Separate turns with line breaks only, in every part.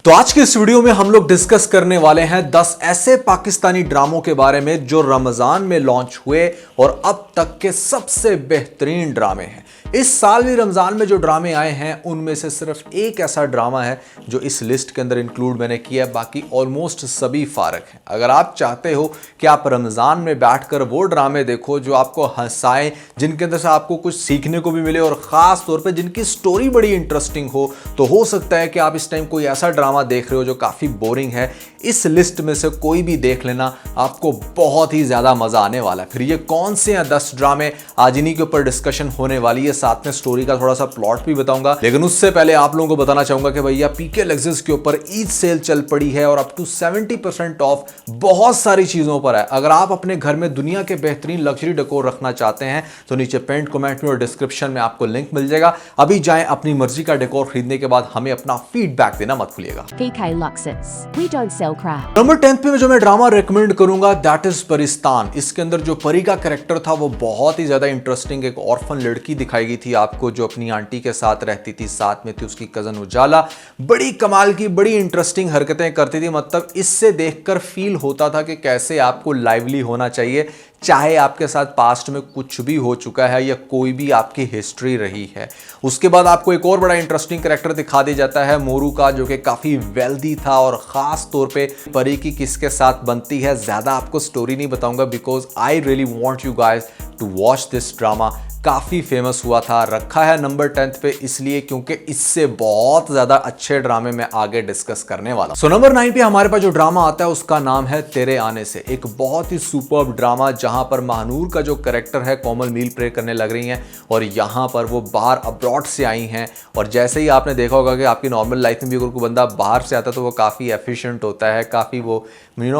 तो आज के इस वीडियो में हम लोग डिस्कस करने वाले हैं 10 ऐसे पाकिस्तानी ड्रामों के बारे में जो रमजान में लॉन्च हुए और अब तक के सबसे बेहतरीन ड्रामे हैं। इस साल भी रमजान में जो ड्रामे आए हैं उनमें से सिर्फ एक ऐसा ड्रामा है जो इस लिस्ट के अंदर इंक्लूड मैंने किया है, बाकी ऑलमोस्ट सभी फारक हैं। अगर आप चाहते हो कि आप रमजान में बैठकर वो ड्रामे देखो जो आपको हंसाएं, जिनके अंदर से आपको कुछ सीखने को भी मिले और खास तौर पे जिनकी स्टोरी बड़ी इंटरेस्टिंग हो सकता है कि आप इस टाइम कोई ऐसा ड्रामा देख रहे हो जो काफी बोरिंग है। इस लिस्ट में से कोई भी देख लेना, आपको बहुत ही ज्यादा मजा आने वाला है। फिर ये कौन से हैं 10 ड्रामे, आज इन्हीं के ऊपर डिस्कशन होने वाली है, साथ में स्टोरी का थोड़ा सा प्लॉट भी बताऊंगा। लेकिन उससे पहले आप लोगों को बताना चाहूंगा कि भैया पीके लेक्सिस के ऊपर ईद सेल चल पड़ी है और अप टू 70% ऑफ बहुत सारी चीजों पर है। अगर आप अपने घर में दुनिया के बेहतरीन लग्जरी डेकोर रखना चाहते हैं तो नीचे पेंट कमेंट में और डिस्क्रिप्शन में आपको लिंक मिल जाएगा। अभी जाएं, अपनी मर्जी का डेकोर खरीदने के बाद हमें अपना फीडबैक देना मत भूलिएगा।
PK Luxus. We don't sell crap.
Number 10 पे जो मैं ड्रामा रेकमेंड करूंगा दैट इज परिस्तान। इसके अंदर जो परी का कैरेक्टर था वो बहुत ही ज्यादा इंटरेस्टिंग, एक ऑर्फन लड़की दिखाई गई थी आपको जो अपनी आंटी के साथ रहती थी, साथ में थी उसकी कजन उजाला। बड़ी कमाल की, बड़ी इंटरेस्टिंग हरकतें करती थी। मतलब इससे देखकर फील होता था कि कैसे आपको लाइवली होना चाहिए, चाहे आपके साथ पास्ट में कुछ भी हो चुका है या कोई भी आपकी हिस्ट्री रही है। उसके बाद आपको एक और बड़ा इंटरेस्टिंग कैरेक्टर दिखा दिया जाता है मोरू का, जो कि काफी वेल्दी था और खास तौर पे परी की किसके साथ बनती है ज्यादा आपको स्टोरी नहीं बताऊंगा because I really want you guys to watch this drama. काफी फेमस हुआ था, रखा है नंबर 10 पे इसलिए क्योंकि इससे बहुत ज्यादा अच्छे ड्रामे में आगे डिस्कस करने वाला। सो नंबर 9 पे हमारे पास जो ड्रामा आता है उसका नाम है तेरे आने से। एक बहुत ही सुपर्ब ड्रामा जहां पर महानूर का जो कैरेक्टर है कोमल मील प्ले करने लग रही हैं और यहां पर वो बाहर अब्रॉड से आई हैं। और जैसे ही आपने देखा होगा कि आपकी नॉर्मल लाइफ में भी अगर कोई बंदा बाहर से आता है तो वो काफी एफिशिएंट होता है, काफी वो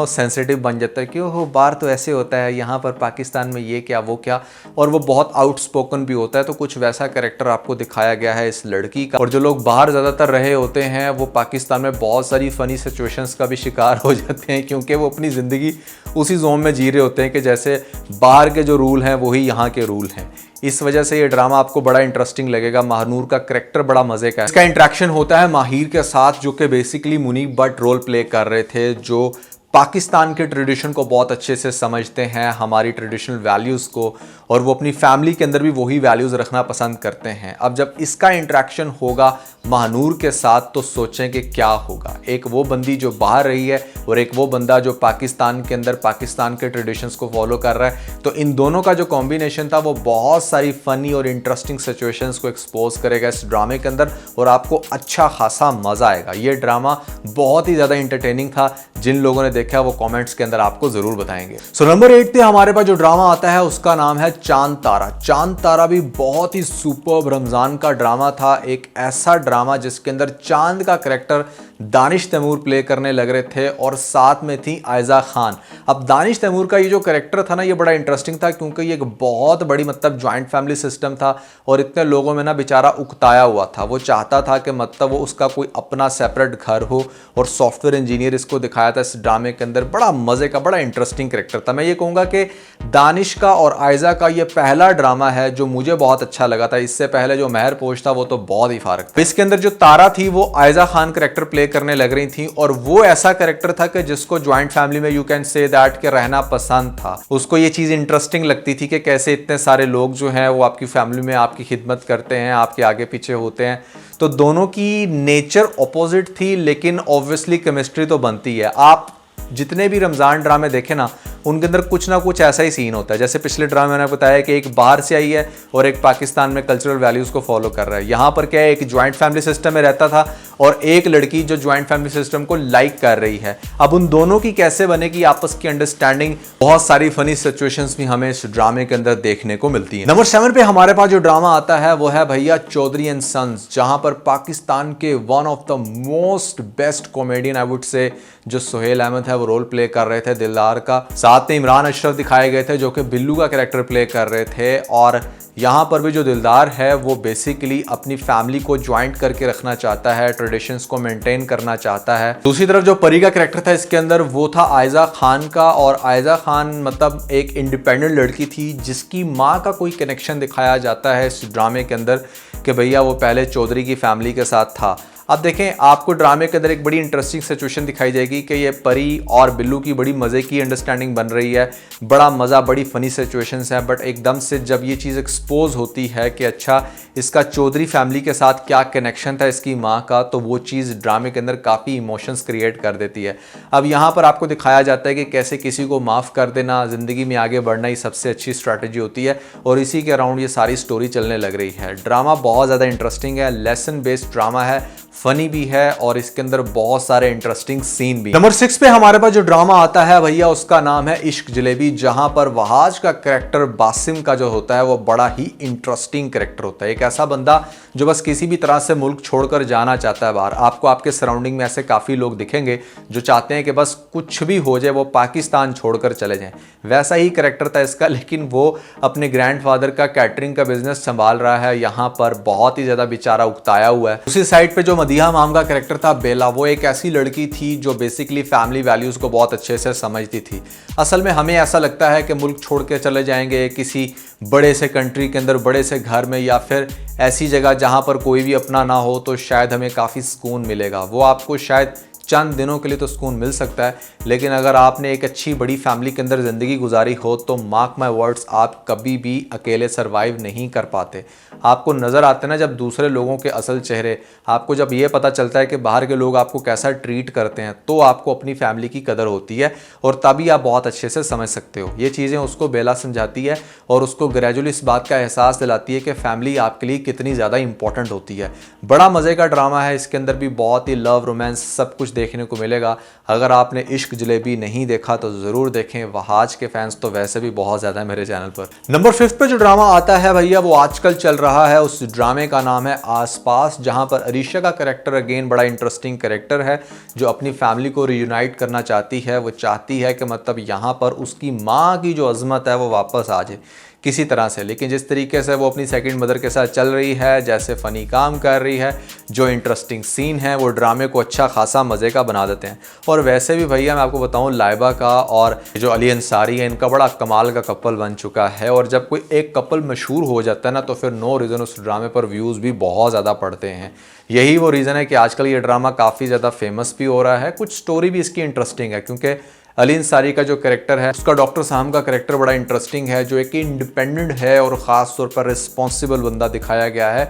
सेंसिटिव बन जाता है कि ओह बाहर तो ऐसे होता है, यहाँ पर पाकिस्तान में ये क्या वो क्या, और वो बहुत आउटस्पोकन भी होता है। तो कुछ वैसा कैरेक्टर आपको दिखाया गया है इस लड़की का। और जो लोग बाहर ज़्यादातर रहे होते हैं वो पाकिस्तान में बहुत सारी फनी सिचुएशंस का भी शिकार हो जाते हैं क्योंकि वो अपनी ज़िंदगी उसी जोन में जी रहे होते हैं कि जैसे बाहर के जो रूल हैं वही यहाँ के रूल हैं। इस वजह से ये ड्रामा आपको बड़ा इंटरेस्टिंग लगेगा। महानूर का कैरेक्टर बड़ा मजे का है। इसका इंटरेक्शन होता है माहिर के साथ जो कि basically Muneeb Bhatt role play कर रहे थे, जो पाकिस्तान के ट्रेडिशन को बहुत अच्छे से समझते हैं, हमारी ट्रेडिशनल वैल्यूज़ को, और वो अपनी फैमिली के अंदर भी वही वैल्यूज़ रखना पसंद करते हैं। अब जब इसका इंटरेक्शन होगा महानूर के साथ तो सोचें कि क्या होगा। एक वो बंदी जो बाहर रही है और एक वो बंदा जो पाकिस्तान के अंदर पाकिस्तान के ट्रेडिशंस को फॉलो कर रहा है, तो इन दोनों का जो कॉम्बिनेशन था वो बहुत सारी फनी और इंटरेस्टिंग सिचुएशंस को एक्सपोज करेगा इस ड्रामे के अंदर और आपको अच्छा खासा मजा आएगा। ये ड्रामा बहुत ही ज़्यादा इंटरटेनिंग था। जिन लोगों ने देखा वो कमेंट्स के अंदर आपको जरूर बताएंगे। सो नंबर 8 पे हमारे पास जो ड्रामा आता है उसका नाम है चांद तारा। चांद तारा भी बहुत ही सुपर्ब रमजान का ड्रामा था। एक ऐसा ड्रामा जिसके अंदर चांद का कैरेक्टर दानिश तैमूर प्ले करने लग रहे थे और साथ में थी आयजा खान। अब दानिश तैमूर का ये जो कैरेक्टर था ना ये बड़ा इंटरेस्टिंग था क्योंकि ये एक बहुत बड़ी ज्वाइंट फैमिली सिस्टम था और इतने लोगों में ना बेचारा उकताया हुआ था। वो चाहता था कि वो उसका कोई अपना सेपरेट घर हो और सॉफ्टवेयर इंजीनियर इसको दिखाया था इस ड्रामे के अंदर। बड़ा मजे का, बड़ा इंटरेस्टिंग कैरेक्टर था। मैं ये कहूँगा कि दानिश का और आयजा का ये पहला ड्रामा है जो मुझे बहुत अच्छा लगा था। इससे पहले जो महर पोश था वो तो बहुत ही फारक था। इसके अंदर जो तारा थी वो आयजा खान कैरेक्टर प्ले करने लग रही थी और वो ऐसा कैरेक्टर था कि जिसको ज्वाइंट फैमिली में यू कैन से दैट के रहना पसंद था। उसको ये चीज इंटरेस्टिंग लगती थी कि कैसे इतने सारे लोग जो हैं वो आपकी फैमिली में आपकी खिदमत करते हैं, आपके आगे पीछे होते हैं। तो दोनों की नेचर ऑपोजिट थी लेकिन ऑब्वियसली केमिस्ट्री तो बनती है। आप जितने भी रमजान ड्रामे देखे ना उनके अंदर कुछ ना कुछ ऐसा ही सीन होता है। जैसे पिछले ड्रामे मैंने बताया कि एक बाहर से आई है और एक पाकिस्तान में कल्चरल वैल्यूज़ को फॉलो कर रहा है। यहाँ पर क्या है, एक ज्वाइंट फैमिली सिस्टम में रहता था और एक लड़की जो ज्वाइंट फैमिली सिस्टम को लाइक कर रही है। अब उन दोनों की कैसे बनेगी आपस की अंडरस्टैंडिंग, बहुत सारी फनी सिचुएशंस भी हमें इस ड्रामे के अंदर देखने को मिलती है। नंबर 7 पे हमारे पास जो ड्रामा आता है वो है भैया चौधरी एंड सन्स, जहां पर पाकिस्तान के one of the most best comedian I would say जो सुहेल अहमद है वो रोल प्ले कर रहे थे दिलदार का। साथ में इमरान अशरफ दिखाए गए थे जो कि बिल्लू का कैरेक्टर प्ले कर रहे थे। और यहाँ पर भी जो दिलदार है वो बेसिकली अपनी फैमिली को ज्वाइंट करके रखना चाहता है, ट्रेडिशंस को मेंटेन करना चाहता है। दूसरी तरफ जो परी का कैरेक्टर था इसके अंदर वो था आयजा खान का। और आयजा खान एक इंडिपेंडेंट लड़की थी जिसकी माँ का कोई कनेक्शन दिखाया जाता है इस ड्रामे के अंदर कि भैया वो पहले चौधरी की फैमिली के साथ था। अब देखें, आपको ड्रामे के अंदर एक बड़ी इंटरेस्टिंग सिचुएशन दिखाई जाएगी कि ये परी और बिल्लू की बड़ी मज़े की अंडरस्टैंडिंग बन रही है, बड़ा मज़ा, बड़ी फ़नी सिचुएशंस हैं। बट एकदम से जब ये चीज़ एक्सपोज होती है कि अच्छा इसका चौधरी फैमिली के साथ क्या कनेक्शन था इसकी माँ का, तो वो चीज़ ड्रामे के अंदर काफ़ी इमोशंस क्रिएट कर देती है। अब यहाँ पर आपको दिखाया जाता है कि कैसे किसी को माफ़ कर देना, ज़िंदगी में आगे बढ़ना ही सबसे अच्छी स्ट्रैटेजी होती है, और इसी के अराउंड ये सारी स्टोरी चलने लग रही है। ड्रामा बहुत ज़्यादा इंटरेस्टिंग है, लेसन बेस्ड ड्रामा है, फनी भी है और इसके अंदर बहुत सारे इंटरेस्टिंग सीन भी। नंबर 6 पे हमारे पास जो ड्रामा आता है भैया, उसका नाम है इश्क जलेबी, जहां पर वहाज का कैरेक्टर बासिम का जो होता है वो बड़ा ही इंटरेस्टिंग कैरेक्टर होता है। एक ऐसा बंदा जो बस किसी भी तरह से मुल्क छोड़कर जाना चाहता है बाहर। आपको आपके सराउंडिंग में ऐसे काफ़ी लोग दिखेंगे जो चाहते हैं कि बस कुछ भी हो जाए वो पाकिस्तान छोड़कर चले जाएं। वैसा ही कैरेक्टर था इसका, लेकिन वो अपने ग्रैंडफादर का कैटरिंग का बिजनेस संभाल रहा है, यहाँ पर बहुत ही ज़्यादा बेचारा उकताया हुआ है। उसी साइड पे जो मदीहा माम का कैरेक्टर था बेला, वो एक ऐसी लड़की थी जो बेसिकली फैमिली वैल्यूज़ को बहुत अच्छे से समझती थी। असल में हमें ऐसा लगता है कि मुल्क छोड़ के चले जाएंगे किसी बड़े से कंट्री के अंदर, बड़े से घर में, या फिर ऐसी जगह जहाँ पर कोई भी अपना ना हो, तो शायद हमें काफ़ी सुकून मिलेगा। वो आपको शायद चंद दिनों के लिए तो सुकून मिल सकता है, लेकिन अगर आपने एक अच्छी बड़ी फैमिली के अंदर ज़िंदगी गुजारी हो तो मार्क माय वर्ड्स, आप कभी भी अकेले सरवाइव नहीं कर पाते। आपको नज़र आते ना जब दूसरे लोगों के असल चेहरे, आपको जब ये पता चलता है कि बाहर के लोग आपको कैसा ट्रीट करते हैं, तो आपको अपनी फैमिली की कदर होती है और तभी आप बहुत अच्छे से समझ सकते हो। ये चीज़ें उसको बेला समझाती है और उसको ग्रेजुअली इस बात का एहसास दिलाती है कि फैमिली आपके लिए कितनी ज़्यादा इंपॉर्टेंट होती है। बड़ा मज़े का ड्रामा है, इसके अंदर भी बहुत ही लव, रोमांस सब कुछ देखने को मिलेगा। अगर आपने इश्क जलेबी नहीं देखा तो ज़रूर देखें, वहाज के फैंस तो वैसे भी बहुत ज़्यादा है मेरे चैनल पर। नंबर 5 पे जो ड्रामा आता है भैया, वो आजकल चल रहा है, उस ड्रामे का नाम है आसपास, जहां पर अरीशा का कैरेक्टर अगेन बड़ा इंटरेस्टिंग कैरेक्टर है, जो अपनी फैमिली को रियूनाइट करना चाहती है। वो चाहती है कि मतलब यहाँ पर उसकी माँ की जो अजमत है वो वापस आ जाए किसी तरह से, लेकिन जिस तरीके से वो अपनी सेकंड मदर के साथ चल रही है, जैसे फ़नी काम कर रही है, जो इंटरेस्टिंग सीन है, वो ड्रामे को अच्छा खासा मज़े का बना देते हैं। और वैसे भी भैया मैं आपको बताऊं, लाइबा का और जो अली अंसारी है, इनका बड़ा कमाल का कपल बन चुका है। और जब कोई एक कपल मशहूर हो जाता है ना, तो फिर नो रीज़न उस ड्रामे पर व्यूज़ भी बहुत ज़्यादा पड़ते हैं। यही वो रीज़न है कि आजकल ये ड्रामा काफ़ी ज़्यादा फेमस भी हो रहा है। कुछ स्टोरी भी इसकी इंटरेस्टिंग है, क्योंकि अली अंसारी का जो कैरेक्टर है, उसका डॉक्टर साहब का कैरेक्टर बड़ा इंटरेस्टिंग है, जो एक इंडिपेंडेंट है और ख़ास तौर पर रिस्पॉन्सिबल बंदा दिखाया गया है।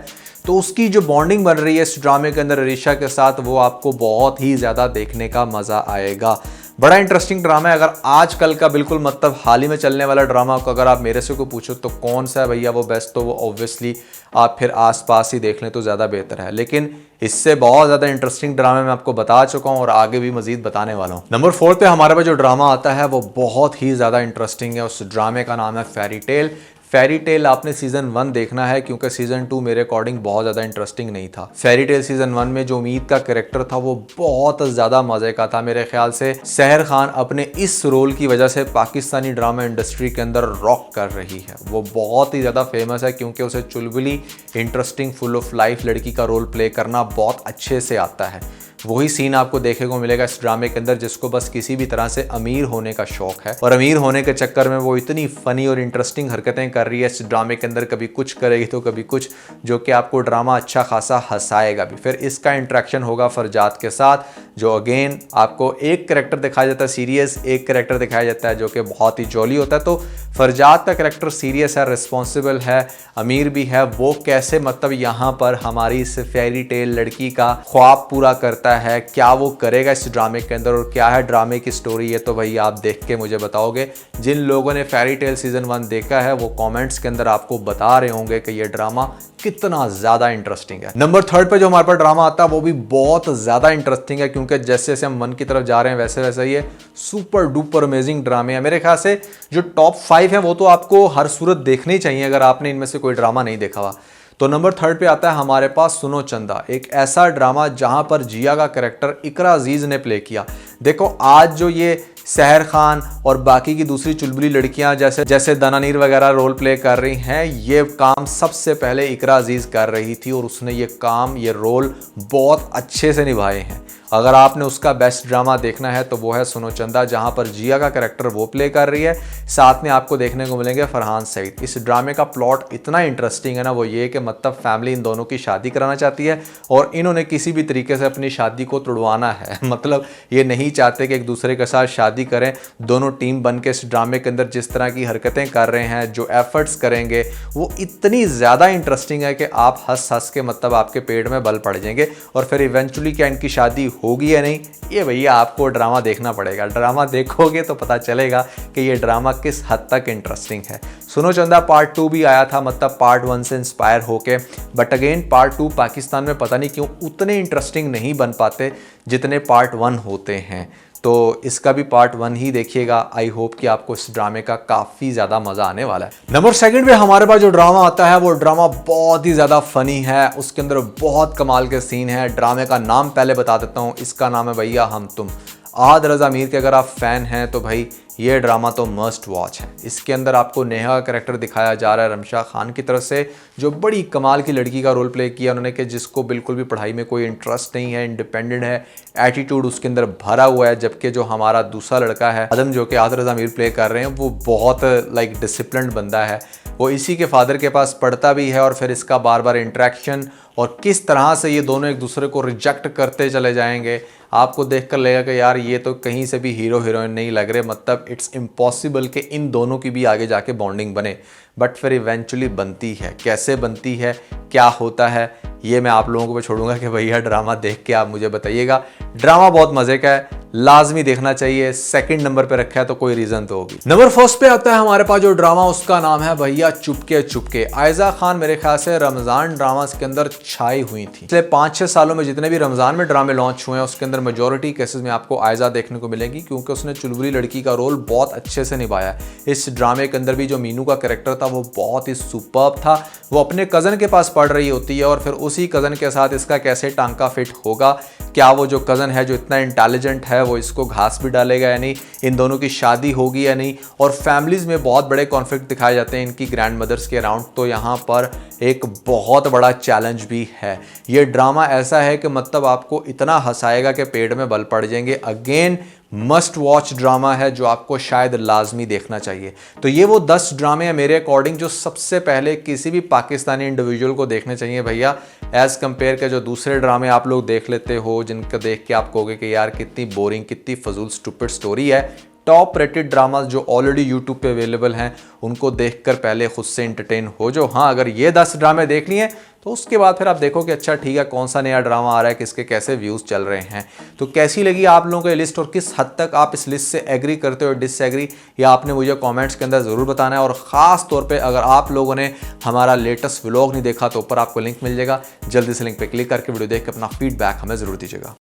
तो उसकी जो बॉन्डिंग बन रही है इस ड्रामे के अंदर अरीशा के साथ, वो आपको बहुत ही ज़्यादा देखने का मज़ा आएगा। बड़ा इंटरेस्टिंग ड्रामा है। अगर आजकल का बिल्कुल मतलब हाल ही में चलने वाला ड्रामा को अगर आप मेरे से को पूछो तो कौन सा है भैया वो बेस्ट, तो वो ऑब्वियसली आप फिर आसपास ही देख लें तो ज़्यादा बेहतर है। लेकिन इससे बहुत ज़्यादा इंटरेस्टिंग ड्रामे मैं आपको बता चुका हूँ और आगे भी मजीद बताने वाला हूँ। नंबर 4 पे हमारे पास जो ड्रामा आता है वो बहुत ही ज़्यादा इंटरेस्टिंग है। उस ड्रामे का नाम है फेरी टेल। फेरी टेल आपने सीजन 1 देखना है, क्योंकि सीजन 2 मेरे अकॉर्डिंग बहुत ज़्यादा इंटरेस्टिंग नहीं था। फेरी टेल सीजन 1 में जो उम्मीद का कैरेक्टर था वो बहुत ज़्यादा मज़े का था। मेरे ख्याल से सहर खान अपने इस रोल की वजह से पाकिस्तानी ड्रामा इंडस्ट्री के अंदर रॉक कर रही है। वो बहुत ही ज़्यादा फेमस है क्योंकि उसे चुलबुली, इंटरेस्टिंग, फुल ऑफ लाइफ लड़की का रोल प्ले करना बहुत अच्छे से आता है। वही सीन आपको देखने को मिलेगा इस ड्रामे के अंदर, जिसको बस किसी भी तरह से अमीर होने का शौक है, और अमीर होने के चक्कर में वो इतनी फनी और इंटरेस्टिंग हरकतें कर रही है इस ड्रामे के अंदर, कभी कुछ करेगी तो कभी कुछ, जो कि आपको ड्रामा अच्छा खासा हंसाएगा भी। फिर इसका इंटरेक्शन होगा फरजाद के साथ, जो अगेन आपको एक कैरेक्टर दिखाया जाता है सीरियस, एक कैरेक्टर दिखाया जाता है जो कि बहुत ही जॉली होता है। तो फरजाद का कैरेक्टर सीरियस है, रिस्पॉन्सिबल है, अमीर भी है। वो कैसे मतलब यहाँ पर हमारी इस फेरी टेल लड़की का ख्वाब पूरा करता है, क्या वो करेगा इस ड्रामे के अंदर और क्या है ड्रामे की स्टोरी, है तो भाई आप देख के मुझे बताओगे। जिन लोगों ने फेरी टेल सीजन 1 देखा है वो कमेंट्स के अंदर आपको बता रहे होंगे कि ये ड्रामा कितना ज्यादा इंटरेस्टिंग है। नंबर 3 पे जो हमारे पास ड्रामा आता है वो भी बहुत ज्यादा इंटरेस्टिंग है, क्योंकि जैसे जैसे हम 1 की तरफ जा रहे हैं वैसे वैसे ये सुपर डुपर अमेजिंग ड्रामे है। मेरे ख्याल से जो टॉप 5 है वो तो आपको हर सूरत देखने ही चाहिए अगर आपने इनमें से कोई ड्रामा नहीं देखा हुआ। तो नंबर 3 पे आता है हमारे पास सुनो चंदा, एक ऐसा ड्रामा जहां पर जिया का कैरेक्टर इकरा अजीज ने प्ले किया। देखो आज जो ये सहर खान और बाकी की दूसरी चुलबुली लड़कियां जैसे दनानीर वगैरह रोल प्ले कर रही हैं, ये काम सबसे पहले इकरा अजीज कर रही थी और उसने ये काम, ये रोल बहुत अच्छे से निभाए हैं। अगर आपने उसका बेस्ट ड्रामा देखना है तो वो है सुनो चंदा, जहां पर जिया का कैरेक्टर वो प्ले कर रही है, साथ में आपको देखने को मिलेंगे फरहान सईद। इस ड्रामे का प्लॉट इतना इंटरेस्टिंग है ना, वो ये कि मतलब फैमिली इन दोनों की शादी कराना चाहती है और इन्होंने किसी भी तरीके से अपनी शादी को तुड़वाना है। मतलब ये नहीं चाहते कि एक दूसरे के साथ शादी करें। दोनों टीम बन के इस ड्रामे के अंदर जिस तरह की हरकतें कर रहे हैं, जो एफर्ट्स करेंगे, वो इतनी ज़्यादा इंटरेस्टिंग है कि आप हंस हंस के मतलब आपके पेट में बल पड़ जाएंगे। और फिर इवेंचुअली क्या इनकी शादी होगी या नहीं, ये भैया आपको ड्रामा देखना पड़ेगा। ड्रामा देखोगे तो पता चलेगा कि ये ड्रामा किस हद तक इंटरेस्टिंग है। सुनो चंदा पार्ट 2 भी आया था, मतलब पार्ट 1 से इंस्पायर होके, बट अगेन पार्ट 2 पाकिस्तान में पता नहीं क्यों उतने इंटरेस्टिंग नहीं बन पाते जितने पार्ट 1 होते हैं। तो इसका भी पार्ट 1 ही देखिएगा। आई होप कि आपको इस ड्रामे का काफ़ी ज़्यादा मज़ा आने वाला है। नंबर 2 पे हमारे पास जो ड्रामा आता है वो ड्रामा बहुत ही ज़्यादा फनी है, उसके अंदर बहुत कमाल के सीन है। ड्रामे का नाम पहले बता देता हूँ, इसका नाम है भैया हम तुम। आद रज़ा मीर के अगर आप फ़ैन हैं तो भाई ये ड्रामा तो मस्ट वॉच है। इसके अंदर आपको नेहा का कैरेक्टर दिखाया जा रहा है रमशा खान की तरफ से, जो बड़ी कमाल की लड़की का रोल प्ले किया उन्होंने, कि जिसको बिल्कुल भी पढ़ाई में कोई इंटरेस्ट नहीं है, इंडिपेंडेंट है, एटीट्यूड उसके अंदर भरा हुआ है। जबकि जो हमारा दूसरा लड़का है आदम, जो कि आद रज़ा मीर प्ले कर रहे हैं, वो बहुत लाइक डिसिप्लिन्ड बंदा है। वो इसी के फादर के पास पढ़ता भी है और फिर इसका बार बार इंटरेक्शन और किस तरह से ये दोनों एक दूसरे को रिजेक्ट करते चले जाएंगे, आपको देखकर लगेगा कि यार ये तो कहीं से भी हीरो हीरोइन नहीं लग रहे। मतलब इट्स इम्पॉसिबल कि इन दोनों की भी आगे जाके बॉन्डिंग बने, बट फिर इवेंचुअली बनती है। कैसे बनती है, क्या होता है, ये मैं आप लोगों को छोड़ूंगा कि भैया ड्रामा देख के आप मुझे बताइएगा। ड्रामा बहुत मजे का है, लाजमी देखना चाहिए। सेकंड नंबर पे रखा है तो कोई रीजन तो होगी। नंबर 1 पे आता है हमारे पास जो ड्रामा, उसका नाम है भैया चुपके चुपके। आयजा खान मेरे ख्याल से रमजान ड्रामा के अंदर छाई हुई थी। पिछले 5-6 सालों में जितने भी रमजान में ड्रामे लॉन्च हुए हैं उसके अंदर मेजोरिटी केसेस में आपको आयजा देखने को मिलेगी, क्योंकि उसने चुलबुली लड़की का रोल बहुत अच्छे से निभाया। इस ड्रामे के अंदर भी जो मीनू का कैरेक्टर था वो बहुत ही सुपर्ब था। वो अपने कज़न के पास पढ़ रही होती है और फिर उसी कज़न के साथ इसका कैसे टांका फिट होगा, क्या वो जो कज़न है जो इतना इंटेलिजेंट है वो इसको घास भी डालेगा या नहीं, इन दोनों की शादी होगी या नहीं। और फैमिलीज़ में बहुत बड़े कॉन्फ्लिक्ट दिखाए जाते हैं इनकी ग्रैंड मदर्स के अराउंड, तो यहाँ पर एक बहुत बड़ा चैलेंज भी है। ये ड्रामा ऐसा है कि मतलब आपको इतना हंसाएगा कि पेट में बल पड़ जाएंगे। अगेन मस्ट वॉच ड्रामा है जो आपको शायद लाजमी देखना चाहिए। तो ये वो 10 ड्रामे हैं मेरे अकॉर्डिंग जो सबसे पहले किसी भी पाकिस्तानी इंडिविजुअल को देखने चाहिए भैया, एज़ कंपेयर के जो दूसरे ड्रामे आप लोग देख लेते हो जिनका देख के आप कहोगे कि यार कितनी बोरिंग, कितनी फजूल स्टूपिड स्टोरी है। टॉप रेटेड ड्रामास जो ऑलरेडी यूट्यूब पे अवेलेबल हैं उनको देखकर पहले खुद से एंटरटेन हो जाओ। हाँ, अगर ये 10 ड्रामे देख लिए तो उसके बाद फिर आप देखो कि अच्छा ठीक है कौन सा नया ड्रामा आ रहा है, किसके कैसे व्यूज़ चल रहे हैं। तो कैसी लगी आप लोगों को ये लिस्ट और किस हद तक आप इस लिस्ट से एग्री करते हो, डिसएग्री, या आपने मुझे कमेंट्स के अंदर ज़रूर बताना है। और ख़ास तौर पे अगर आप लोगों ने हमारा लेटेस्ट व्लॉग नहीं देखा तो ऊपर आपको लिंक मिल जाएगा, जल्दी से लिंक पे क्लिक करके वीडियो देख के अपना फीडबैक हमें ज़रूर दीजिएगा।